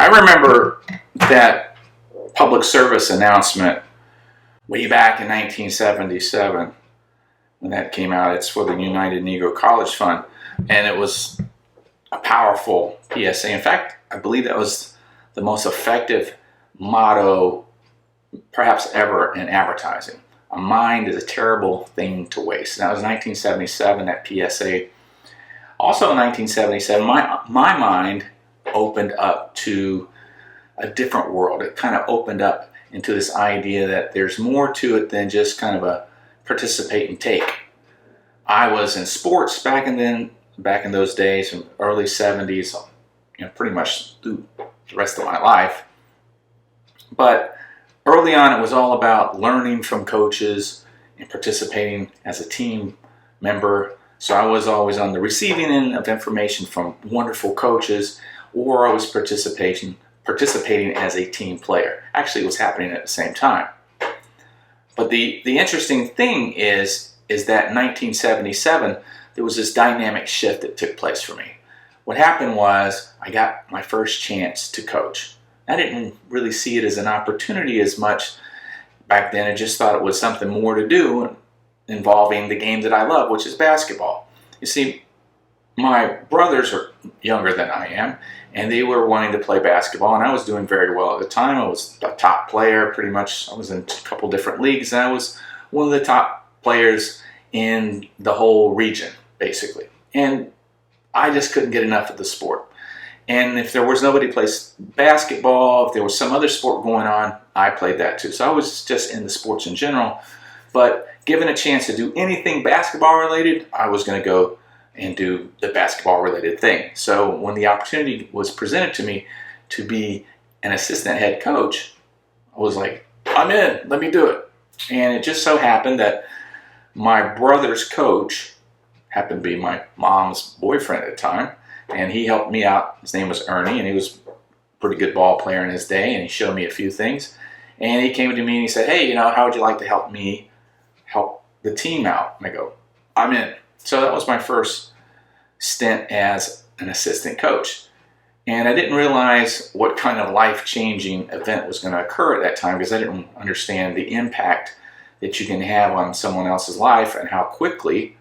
remember that public service announcement way back in 1977 when that came out. It's for the United Negro College Fund, and it was a powerful PSA. In fact, I believe that was the most effective motto perhaps ever in advertising. A mind is a terrible thing to waste. And that was 1977, that PSA. Also in 1977, my mind opened up to a different world. It kind of opened up into this idea that there's more to it than just kind of a participate and take. I was in sports back in those days, in early 70s, pretty much through the rest of my life. But early on, it was all about learning from coaches and participating as a team member. So I was always on the receiving end of information from wonderful coaches, or I was participating as a team player. Actually, it was happening at the same time. But the interesting thing is that in 1977, there was this dynamic shift that took place for me. What happened was I got my first chance to coach. I didn't really see it as an opportunity as much back then. I just thought it was something more to do involving the game that I love, which is basketball. You see, my brothers are younger than I am, and they were wanting to play basketball, and I was doing very well at the time. I was a top player, pretty much. I was in a couple different leagues, and I was one of the top players in the whole region, basically. And I just couldn't get enough of the sport. And if there was nobody to play basketball, if there was some other sport going on, I played that too. So I was just into sports in general. But given a chance to do anything basketball related, I was going to go and do the basketball related thing. So when the opportunity was presented to me to be an assistant head coach, I was like, I'm in, let me do it. And it just so happened that my brother's coach happened to be my mom's boyfriend at the time, and he helped me out. His name was Ernie, and he was a pretty good ball player in his day, and he showed me a few things. And he came to me and he said, hey, how would you like to help me help the team out? And I go, I'm in. So that was my first stint as an assistant coach. And I didn't realize what kind of life-changing event was going to occur at that time, because I didn't understand the impact that you can have on someone else's life and how quickly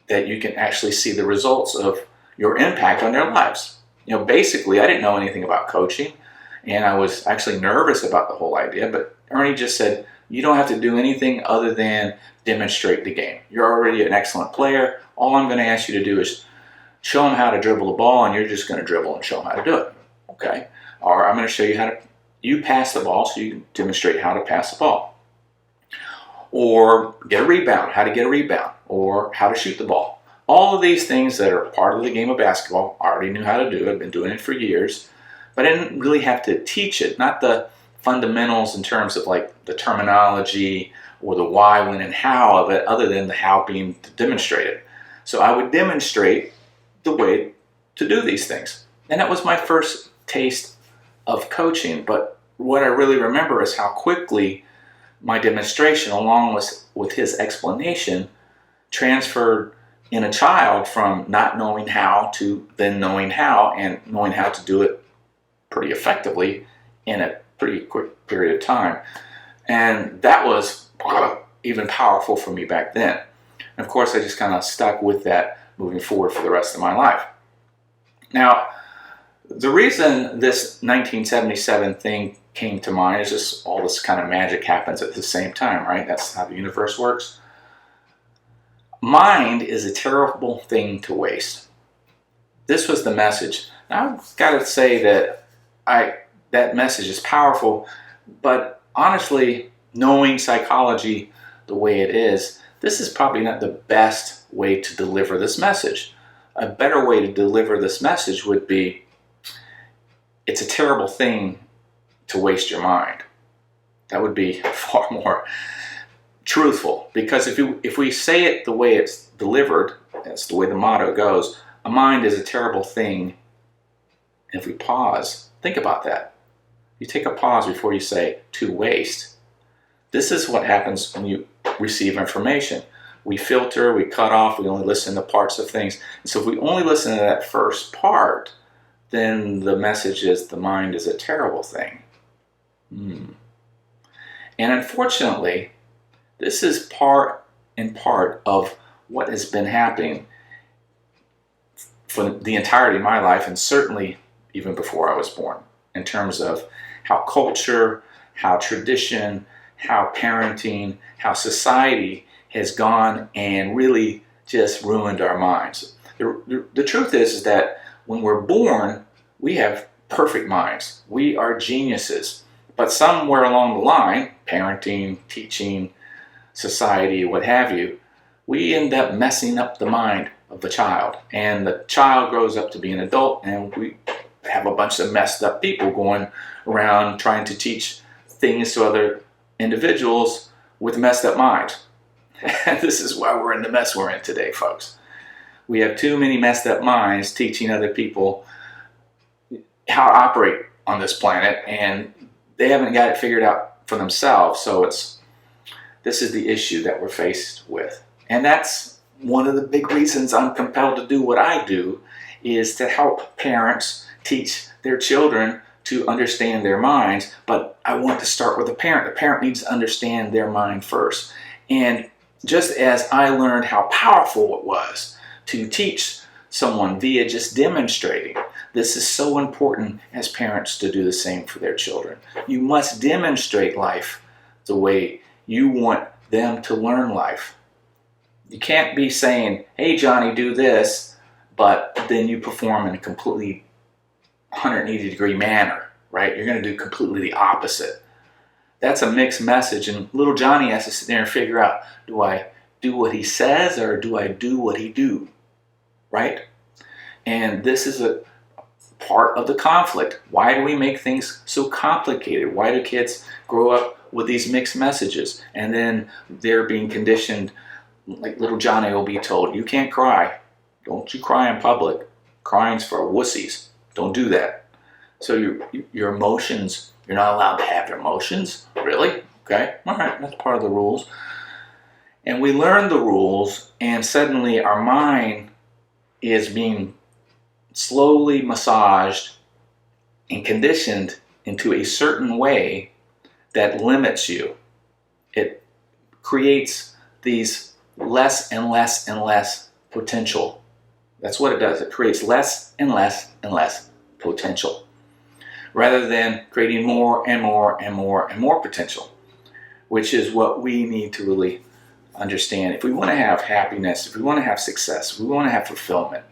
that you can actually see the results of your impact on their lives. Basically, I didn't know anything about coaching, and I was actually nervous about the whole idea, but Ernie just said, you don't have to do anything other than demonstrate the game. You're already an excellent player. All I'm going to ask you to do is show them how to dribble the ball, and you're just going to dribble and show them how to do it. Okay? Or I'm going to show you you pass the ball, so you can demonstrate how to pass the ball. Or get a rebound, how to get a rebound, or how to shoot the ball. All of these things that are part of the game of basketball, I already knew how to do. I've been doing it for years, but I didn't really have to teach it, not the fundamentals in terms of like the terminology or the why, when, and how of it, other than the how being demonstrated. So I would demonstrate the way to do these things. And that was my first taste of coaching, but what I really remember is how quickly my demonstration, along with his explanation, transferred in a child from not knowing how to then knowing how, and knowing how to do it pretty effectively in a pretty quick period of time. And that was even powerful for me back then. And of course, I just kind of stuck with that moving forward for the rest of my life. Now, the reason this 1977 thing came to mind is just all this kind of magic happens at the same time, right? That's how the universe works. Mind is a terrible thing to waste. This was the message. Now, I've got to say that that message is powerful, but honestly, knowing psychology the way it is, this is probably not the best way to deliver this message. A better way to deliver this message would be, it's a terrible thing to waste your mind. That would be far more truthful, because if we say it the way it's delivered, that's the way the motto goes, a mind is a terrible thing. And if we pause, think about that. You take a pause before you say to waste. This is what happens when you receive information. We filter, we cut off, we only listen to parts of things. And so if we only listen to that first part, then the message is the mind is a terrible thing. And unfortunately, this is part of what has been happening for the entirety of my life, and certainly even before I was born, in terms of how culture, how tradition, how parenting, how society has gone and really just ruined our minds. The truth is that when we're born, we have perfect minds. We are geniuses. But somewhere along the line, parenting, teaching, society, what have you, we end up messing up the mind of the child. And the child grows up to be an adult, and we have a bunch of messed up people going around trying to teach things to other individuals with messed up minds. And this is why we're in the mess we're in today, folks. We have too many messed up minds teaching other people how to operate on this planet, and they haven't got it figured out for themselves. So this is the issue that we're faced with. And that's one of the big reasons I'm compelled to do what I do, is to help parents teach their children to understand their minds. But I want to start with the parent. The parent needs to understand their mind first. And just as I learned how powerful it was to teach someone via just demonstrating, this is so important as parents to do the same for their children. You must demonstrate life the way you want them to learn life. You can't be saying, hey Johnny, do this, but then you perform in a completely 180-degree manner, right? You're going to do completely the opposite. That's a mixed message, and little Johnny has to sit there and figure out, do I do what he says or do I do what he do, right? And this is a part of the conflict. Why do we make things so complicated? Why do kids grow up with these mixed messages? And then they're being conditioned, like little Johnny will be told, you can't cry. Don't you cry in public. Crying's for wussies. Don't do that. So your emotions, you're not allowed to have your emotions. Really? Okay. All right. That's part of the rules. And we learn the rules, and suddenly our mind is being slowly massaged and conditioned into a certain way that limits you. It creates these less and less and less potential. That's what it does. It creates less and less and less potential, rather than creating more and more and more and more potential, which is what we need to really understand. If we want to have happiness, if we want to have success, if we want to have fulfillment,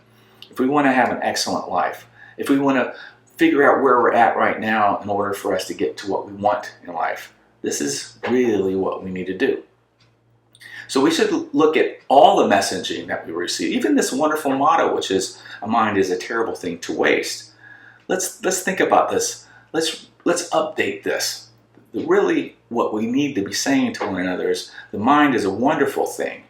if we want to have an excellent life, if we want to figure out where we're at right now in order for us to get to what we want in life, this is really what we need to do. So we should look at all the messaging that we receive, even this wonderful motto, which is, a mind is a terrible thing to waste. Let's think about this. Let's update this. Really, what we need to be saying to one another is, the mind is a wonderful thing,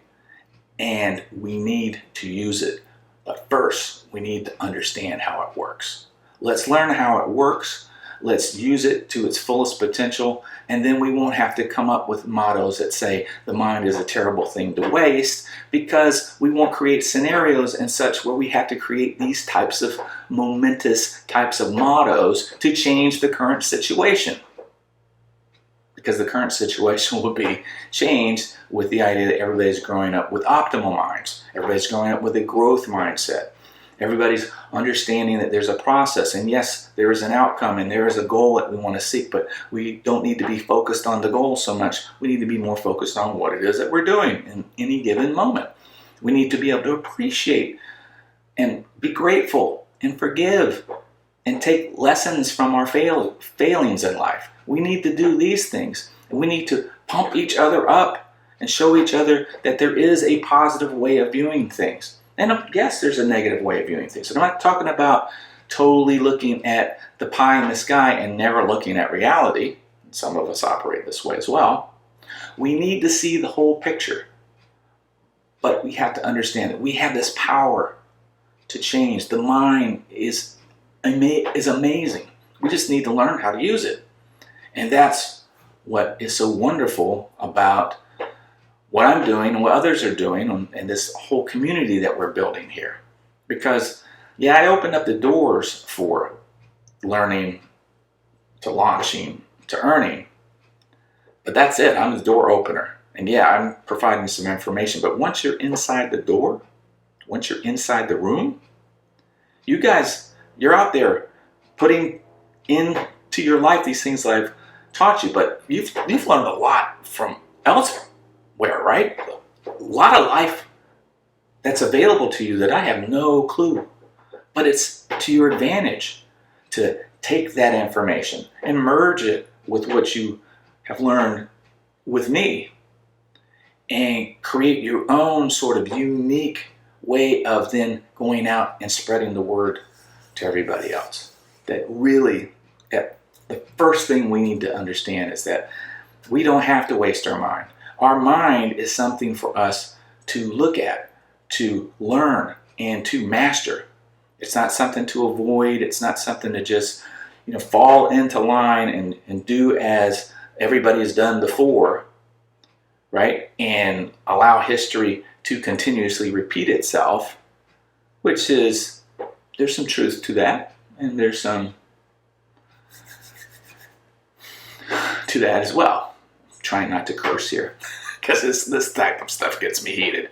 and we need to use it. But first, we need to understand how it works. Let's learn how it works. Let's use it to its fullest potential, and then we won't have to come up with mottos that say the mind is a terrible thing to waste, because we won't create scenarios and such where we have to create these types of momentous types of mottos to change the current situation. Because the current situation will be changed with the idea that everybody's growing up with optimal minds. Everybody's growing up with a growth mindset. Everybody's understanding that there's a process, and yes, there is an outcome and there is a goal that we want to seek, but we don't need to be focused on the goal so much. We need to be more focused on what it is that we're doing in any given moment. We need to be able to appreciate and be grateful and forgive and take lessons from our failings in life. We need to do these things, and we need to pump each other up and show each other that there is a positive way of viewing things. And yes, there's a negative way of viewing things. And I'm not talking about totally looking at the pie in the sky and never looking at reality. Some of us operate this way as well. We need to see the whole picture. But we have to understand that we have this power to change. The mind is amazing. We just need to learn how to use it. And that's what is so wonderful about what I'm doing and what others are doing and this whole community that we're building here. Because Yeah, I opened up the doors for learning, to launching, to earning, but that's it. I'm the door opener. And yeah, I'm providing some information, but once you're inside the door, once you're inside the room, you guys, you're out there putting into your life these things that I've taught you, but you've learned a lot from elsewhere, right? A lot of life that's available to you that I have no clue, but it's to your advantage to take that information and merge it with what you have learned with me and create your own sort of unique way of then going out and spreading the word to everybody else. That really, the first thing we need to understand is that we don't have to waste our mind. Our mind is something for us to look at, to learn, and to master. It's not something to avoid. It's not something to just, fall into line and do as everybody has done before, right? And allow history to continuously repeat itself, which is, there's some truth to that, and there's some to that as well. I'm trying not to curse here, because this type of stuff gets me heated.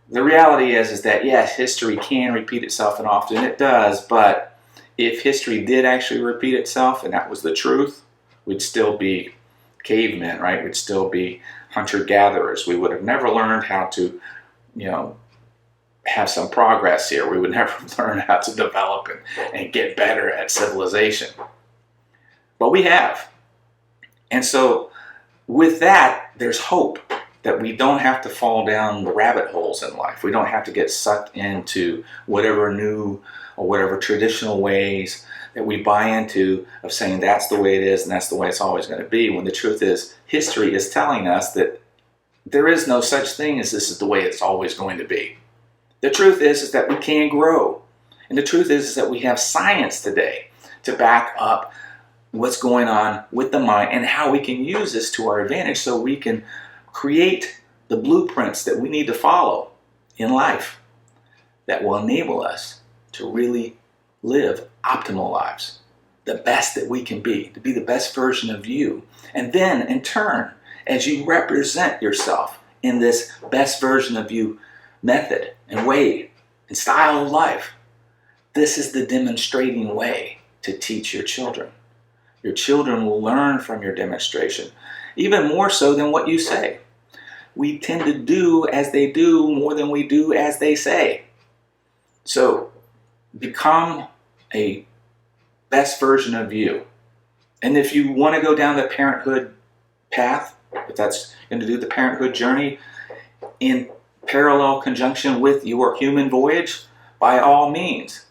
The reality is that yes, history can repeat itself, and often it does, but if history did actually repeat itself, and that was the truth, we'd still be cavemen, right? We'd still be hunter-gatherers. We would have never learned how to, have some progress here. We would never learn how to develop and get better at civilization. But we have. And so with that, there's hope that we don't have to fall down the rabbit holes in life. We don't have to get sucked into whatever new or whatever traditional ways that we buy into of saying that's the way it is and that's the way it's always going to be, when the truth is history is telling us that there is no such thing as this is the way it's always going to be. The truth is that we can grow. And the truth is that we have science today to back up what's going on with the mind and how we can use this to our advantage so we can create the blueprints that we need to follow in life that will enable us to really live optimal lives, the best that we can be, to be the best version of you. And then in turn, as you represent yourself in this best version of you method and way and style of life, this is the demonstrating way to teach your children. Your children will learn from your demonstration, even more so than what you say. We tend to do as they do more than we do as they say. So become a best version of you. And if you want to go down the parenthood path, if that's going to do the parenthood journey in parallel conjunction with your human voyage, by all means,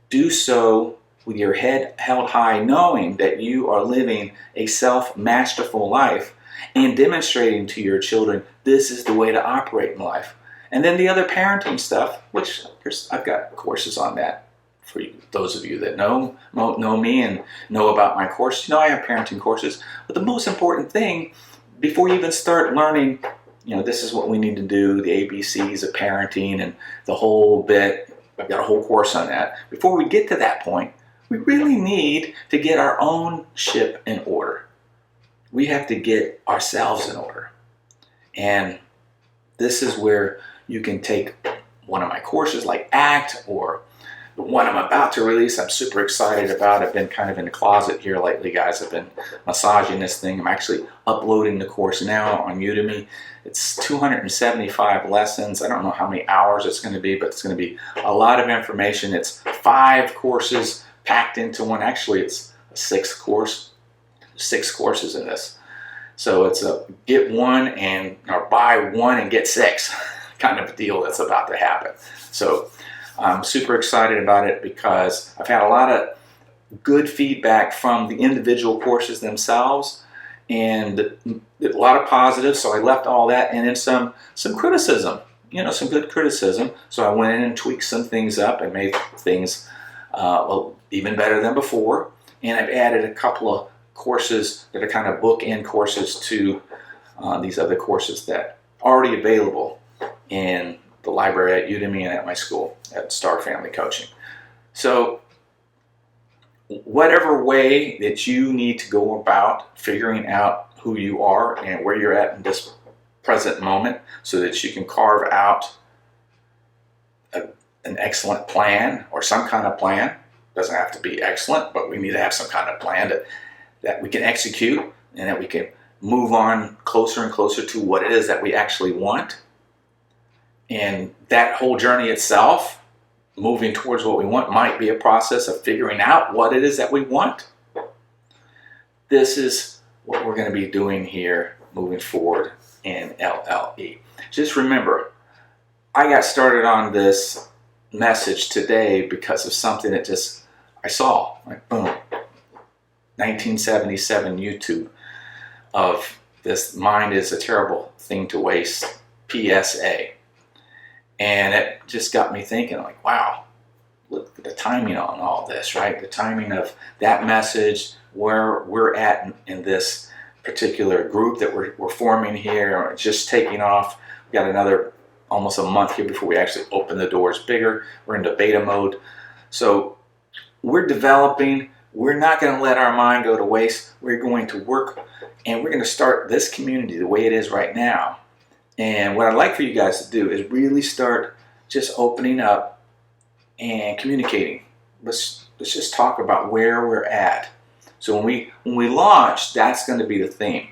do so with your head held high, knowing that you are living a self-masterful life and demonstrating to your children this is the way to operate in life. And then the other parenting stuff, which I've got courses on that for you, those of you that know me and know about my course. I have parenting courses. But the most important thing, before you even start learning, this is what we need to do, the ABCs of parenting and the whole bit. I've got a whole course on that. Before we get to that point, we really need to get our own ship in order. We have to get ourselves in order. And this is where you can take one of my courses like ACT, or the one I'm about to release. I'm super excited about. I've been kind of in the closet here lately, guys. I've been massaging this thing. I'm actually uploading the course now on Udemy. It's 275 lessons. I don't know how many hours it's going to be, but it's going to be a lot of information. It's 5 courses packed into one. Actually, it's a 6th course. 6 courses in this. So it's a get one or buy one and get 6 kind of deal that's about to happen. So I'm super excited about it because I've had a lot of good feedback from the individual courses themselves and a lot of positives. So I left all that and then some criticism, some good criticism. So I went in and tweaked some things up and made things even better than before. And I've added a couple of courses that are kind of bookend courses to these other courses that are already available in the library at Udemy and at my school. at Star Family Coaching. So whatever way that you need to go about figuring out who you are and where you're at in this present moment so that you can carve out an excellent plan or some kind of plan. Doesn't have to be excellent, but we need to have some kind of plan that we can execute and that we can move on closer and closer to what it is that we actually want. And that whole journey itself, moving towards what we want, might be a process of figuring out what it is that we want. This is what we're going to be doing here moving forward in LLE. Just remember, I got started on this message today because of something that I saw, like boom, 1977 YouTube of this "mind is a terrible thing to waste" PSA. And it just got me thinking, like, wow, look at the timing on all this, right? The timing of that message, where we're at in this particular group that we're forming here, or just taking off. We got another almost a month here before we actually open the doors bigger. We're into beta mode. So we're developing. We're not going to let our mind go to waste. We're going to work, and we're going to start this community the way it is right now. And what I'd like for you guys to do is really start just opening up and communicating. Let's just talk about where we're at. So when we launch, that's going to be the theme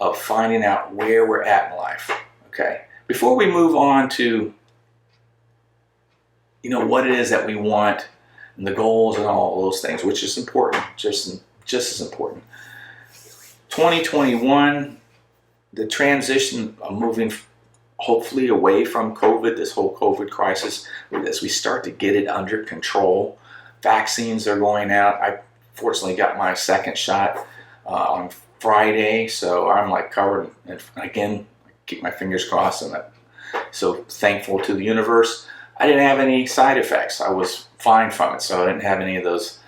of finding out where we're at in life. Okay. Before we move on to what it is that we want and the goals and all those things, which is important, just as important. 2021. The transition of moving hopefully away from COVID, this whole COVID crisis, as we start to get it under control. Vaccines are going out. I fortunately got my second shot on Friday, so I'm like covered. And again, keep my fingers crossed, and so thankful to the universe. I didn't have any side effects. I was fine from it, so I didn't have any of those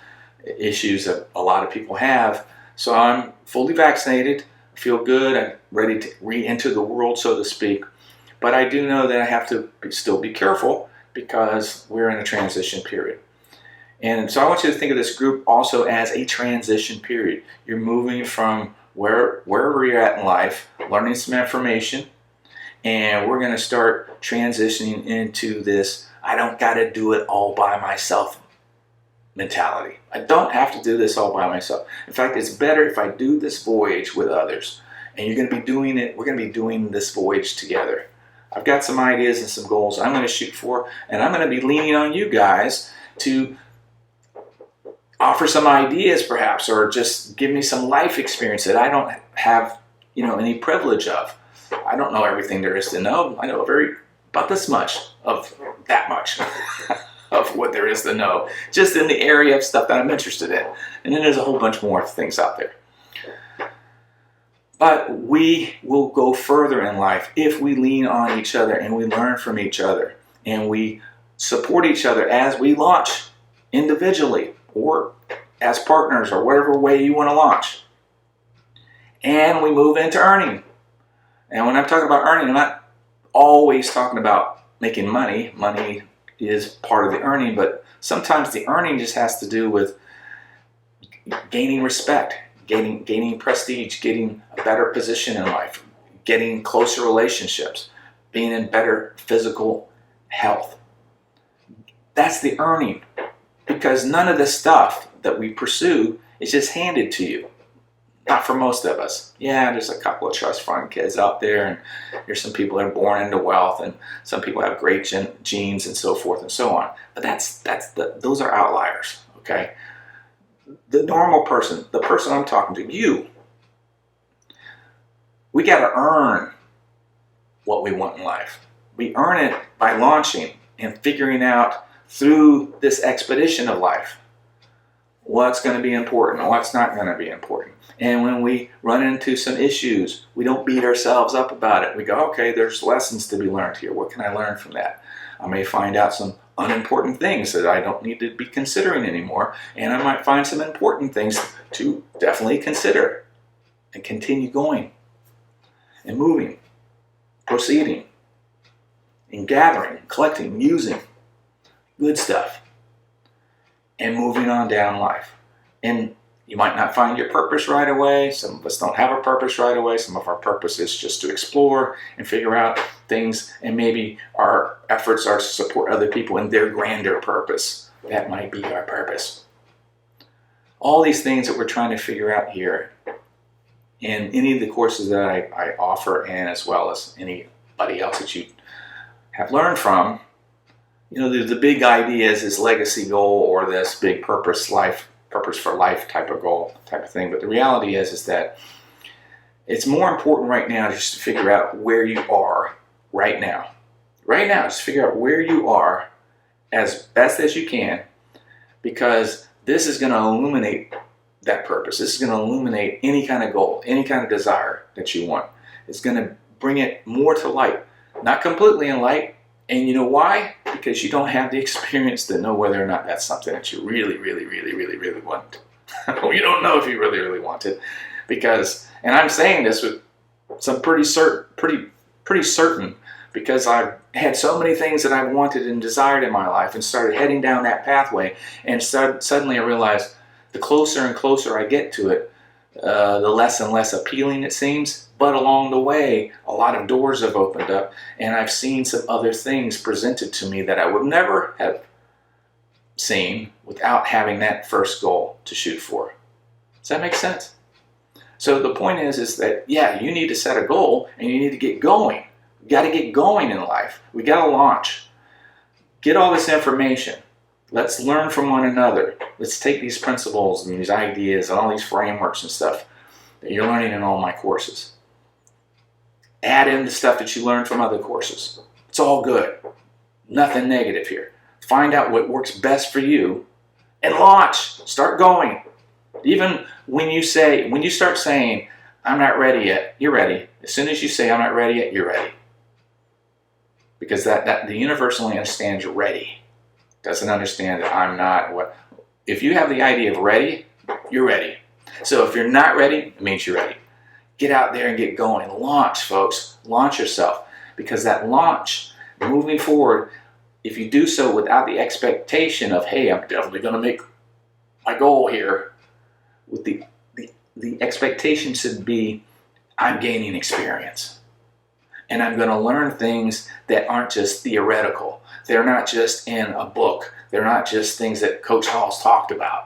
issues that a lot of people have. So I'm fully vaccinated. Feel good. I'm ready to re-enter the world, so to speak. But I do know that I have to still be careful because we're in a transition period. And so I want you to think of this group also as a transition period. You're moving from wherever you're at in life, learning some information, and we're going to start transitioning into this I don't got to do it all by myself mentality. I don't have to do this all by myself. In fact, it's better if I do this voyage with others. And you're going to be doing it. We're going to be doing this voyage together. I've got some ideas and some goals I'm going to shoot for, and I'm going to be leaning on you guys to offer some ideas perhaps, or just give me some life experience that I don't have, any privilege of. I don't know everything there is to know. I know about this much of that much. Of what there is to know, just in the area of stuff that I'm interested in. And then there's a whole bunch more things out there. But we will go further in life if we lean on each other and we learn from each other and we support each other as we launch individually or as partners or whatever way you want to launch. And we move into earning. And when I'm talking about earning, I'm not always talking about making money. Money is part of the earning, but sometimes the earning just has to do with gaining respect, gaining prestige, getting a better position in life, getting closer relationships, being in better physical health. That's the earning, because none of the stuff that we pursue is just handed to you. Not for most of us. Yeah, there's a couple of trust fund kids out there, and there's some people that are born into wealth, and some people have great genes and so forth and so on. But those are outliers, okay? The normal person, the person I'm talking to, you, we got to earn what we want in life. We earn it by launching and figuring out through this expedition of life what's going to be important and what's not going to be important. And when we run into some issues, we don't beat ourselves up about it. We go, okay, there's lessons to be learned here. What can I learn from that? I may find out some unimportant things that I don't need to be considering anymore, and I might find some important things to definitely consider and continue going and moving, proceeding, and gathering, collecting, using. good stuff, and moving on down life. And you might not find your purpose right away. Some of us don't have a purpose right away. Some of our purpose is just to explore and figure out things, and maybe our efforts are to support other people in their grander purpose. That might be our purpose. All these things that we're trying to figure out here in any of the courses that I offer, and as well as anybody else that you have learned from, the big idea is this legacy goal or this big purpose for life type of goal, type of thing. But the reality is that it's more important right now just to figure out where you are right now. Right now, just figure out where you are as best as you can, because this is going to illuminate that purpose. This is going to illuminate any kind of goal, any kind of desire that you want. It's going to bring it more to light, not completely in light. And you know why? Because you don't have the experience to know whether or not that's something that you really, really, really, really, really want. You don't know if you really, really want it, because, and I'm saying this with some pretty certain, because I've had so many things that I've wanted and desired in my life, and started heading down that pathway, and suddenly I realized the closer and closer I get to it, the less and less appealing it seems. But along the way, a lot of doors have opened up, and I've seen some other things presented to me that I would never have seen without having that first goal to shoot for. Does that make sense? So the point is that, yeah, you need to set a goal, and you need to get going. You got to get going in life. We got to launch. Get all this information. Let's learn from one another. Let's take these principles and these ideas and all these frameworks and stuff that you're learning in all my courses. Add in the stuff that you learned from other courses. It's all good. Nothing negative here. Find out what works best for you and launch. Start going. Even when you start saying, I'm not ready yet, you're ready. As soon as you say, I'm not ready yet, you're ready. Because that the universe only understands you're ready. Doesn't understand that I'm not. If you have the idea of ready, you're ready. So if you're not ready, it means you're ready. Get out there and get going. Launch, folks. Launch yourself. Because that launch, moving forward, if you do so without the expectation of, hey, I'm definitely going to make my goal here, with the expectation should be, I'm gaining experience. And I'm going to learn things that aren't just theoretical. They're not just in a book. They're not just things that Coach Hall's talked about.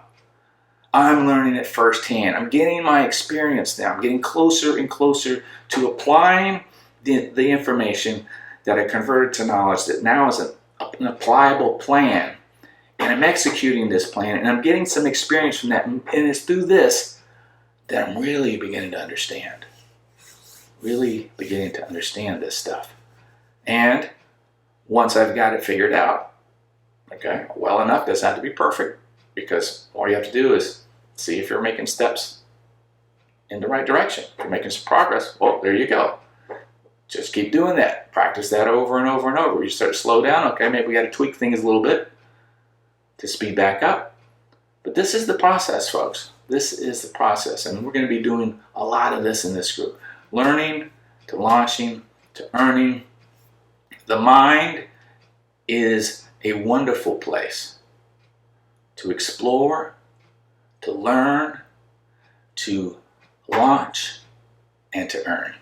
I'm learning it firsthand. I'm getting my experience now. I'm getting closer and closer to applying the information that I converted to knowledge that now is an applicable plan. And I'm executing this plan, and I'm getting some experience from that. And it's through this that I'm really beginning to understand. Really beginning to understand this stuff. And once I've got it figured out, okay, well enough, doesn't have to be perfect, because all you have to do is see if you're making steps in the right direction. If you're making some progress, well, there you go. Just keep doing that. Practice that over and over and over. You start to slow down, okay, maybe we got to tweak things a little bit to speed back up. But this is the process, folks. This is the process, and we're going to be doing a lot of this in this group. Learning, to launching, to earning. The mind is a wonderful place to explore, to learn, to launch, and to earn.